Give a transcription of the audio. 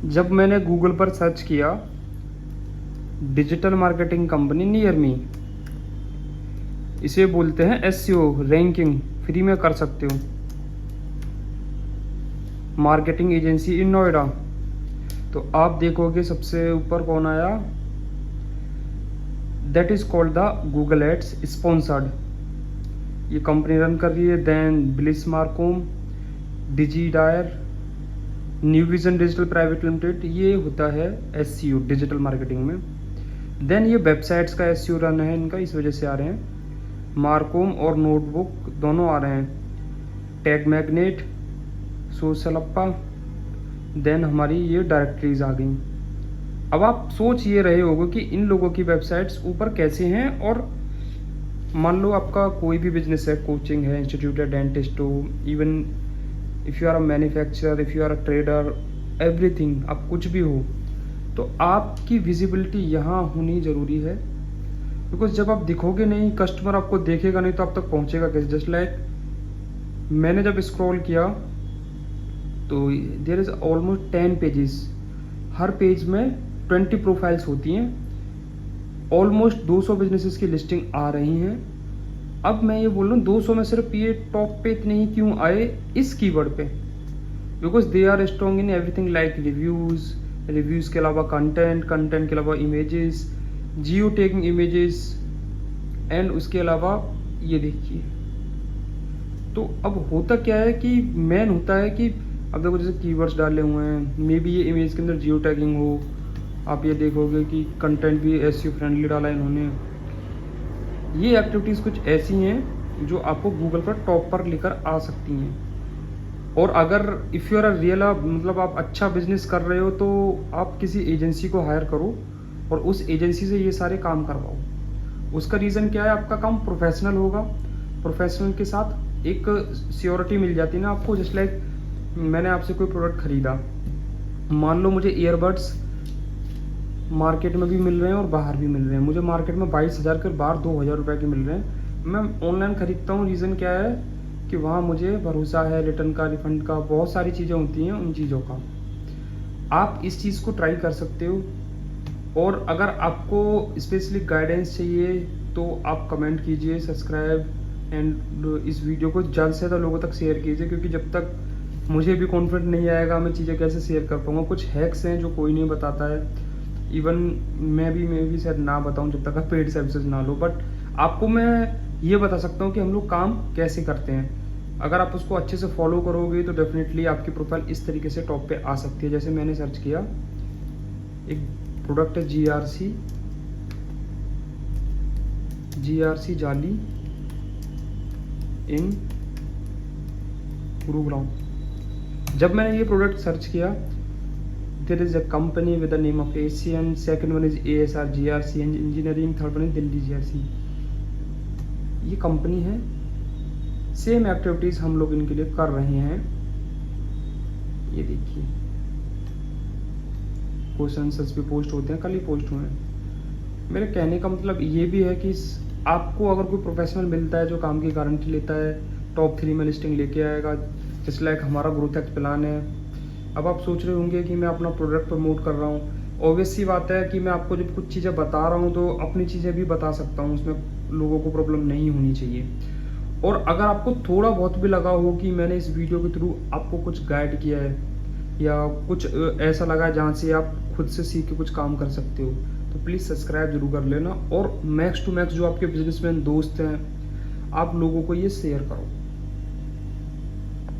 जब मैंने गूगल पर सर्च किया digital marketing company near me, इसे बोलते हैं एसईओ रैंकिंग, फ्री में कर सकते हो, मार्केटिंग एजेंसी इन नोएडा। तो आप देखोगे सबसे ऊपर कौन आया, that is called the Google ads sponsored. ये कंपनी रन कर रही है। Then Bliss Marcom, Digi Dyer, New Vision Digital Private Limited, ये होता है एसईओ डिजिटल मार्केटिंग में। देन ये वेबसाइट्स का एसईओ रन है इनका, इस वजह से आ रहे हैं। मार्कोम और नोटबुक दोनों आ रहे हैं। टैग मैग्नेट, सोशल अप्पा, देन हमारी ये डायरेक्टरीज आ गई। अब आप सोच ये रहे होगे कि इन लोगों की वेबसाइट्स ऊपर कैसे हैं। और मान लो आपका कोई भी बिजनेस है, कोचिंग है, इंस्टीट्यूट है, डेंटिस्ट हो, even if you are a manufacturer, if you are a trader, everything, आप कुछ भी हो, तो आपकी विजिबिलिटी यहाँ होनी ज़रूरी है। बिकॉज जब आप दिखोगे नहीं, कस्टमर आपको देखेगा नहीं, तो आप तक पहुँचेगा कैसे। जस्ट लाइक मैंने जब स्क्रॉल किया तो देयर इज़ ऑलमोस्ट 10 पेजेस, हर पेज में 20 प्रोफाइल्स होती हैं, ऑलमोस्ट 200 बिजनेसेस की लिस्टिंग आ रही हैं। अब मैं ये बोल रहा हूँ 200 में सिर्फ ये टॉप पे इतने ही क्यों आए इस कीवर्ड पे, because they are strong in everything like reviews, reviews के अलावा कंटेंट, कंटेंट के अलावा images, geo tagging images, and उसके अलावा ये देखिए। तो अब होता क्या है कि मेन होता है कि अब देखो जैसे कीवर्ड्स डाले हुए हैं, मे बी ये इमेज के अंदर जियो टैगिंग हो, आप ये देखोगे कि कंटेंट भी एसईओ फ्रेंडली डाला है इन्होंने। ये एक्टिविटीज़ कुछ ऐसी हैं जो आपको गूगल पर टॉप पर लेकर आ सकती हैं। और अगर if you are a real, मतलब आप अच्छा बिजनेस कर रहे हो, तो आप किसी एजेंसी को हायर करो और उस एजेंसी से ये सारे काम करवाओ। उसका रीज़न क्या है, आपका काम प्रोफेशनल होगा, प्रोफेशनल के साथ एक सियोरिटी मिल जाती है ना आपको। जस्ट लाइक मैंने आपसे कोई प्रोडक्ट खरीदा, मान लो मुझे ईयरबड्स मार्केट में भी मिल रहे हैं और बाहर भी मिल रहे हैं। मुझे मार्केट में 22,000 के, बाहर 2,000 रुपये के मिल रहे हैं। मैं ऑनलाइन ख़रीदता हूँ, रीज़न क्या है कि वहाँ मुझे भरोसा है रिटर्न का, रिफ़ंड का, बहुत सारी चीज़ें होती हैं उन चीज़ों का। आप इस चीज़ को ट्राई कर सकते हो। और अगर आपको स्पेशली गाइडेंस चाहिए तो आप कमेंट कीजिए, सब्सक्राइब, एंड इस वीडियो को ज़्यादा से ज़्यादा लोगों तक शेयर कीजिए, क्योंकि जब तक मुझे भी कॉन्फिडेंट नहीं आएगा मैं चीज़ें कैसे शेयर कर पाऊँगा। कुछ हैक्स हैं जो कोई नहीं बताता है, इवन मैं भी शायद ना बताऊं जब तक आप पेड सर्विसेज ना लो। बट आपको मैं ये बता सकता हूँ कि हम लोग काम कैसे करते हैं। अगर आप उसको अच्छे से फॉलो करोगे तो डेफिनेटली आपकी प्रोफाइल इस तरीके से टॉप पे आ सकती है। जैसे मैंने सर्च किया, एक प्रोडक्ट है जीआरसी जाली इन गुरुग्राम। जब मैंने ये प्रोडक्ट सर्च किया, there is a company with the name of Asian, second one is ASR GRC engineering, third one is Delhi GRC। ये कंपनी है, सेम एक्टिविटीज़ हम लोग इनके लिए कर रहे हैं। ये देखिए क्वेश्चन आंसर्स भी पोस्ट होते हैं, कल ही पोस्ट हुए हैं। मेरे कहने का मतलब ये भी है कि आपको अगर कोई प्रोफेशनल मिलता है जो काम की गारंटी लेता है, टॉप 3 में लिस्टिंग लेके आएगा, जस्ट लाइक हमारा ग्रोथ एक्ट प्लान है। अब आप सोच रहे होंगे कि मैं अपना प्रोडक्ट प्रमोट कर रहा हूँ, ऑब्वियस सी बात है कि मैं आपको जब कुछ चीज़ें बता रहा हूँ तो अपनी चीज़ें भी बता सकता हूँ, उसमें लोगों को प्रॉब्लम नहीं होनी चाहिए। और अगर आपको थोड़ा बहुत भी लगा हो कि मैंने इस वीडियो के थ्रू आपको कुछ गाइड किया है या कुछ ऐसा लगा है जहाँ से आप खुद से सीख के कुछ काम कर सकते हो, तो प्लीज़ सब्सक्राइब जरूर कर लेना। और मैक्स टू मैक्स जो आपके बिजनेसमैन दोस्त हैं, आप लोगों को ये शेयर करो।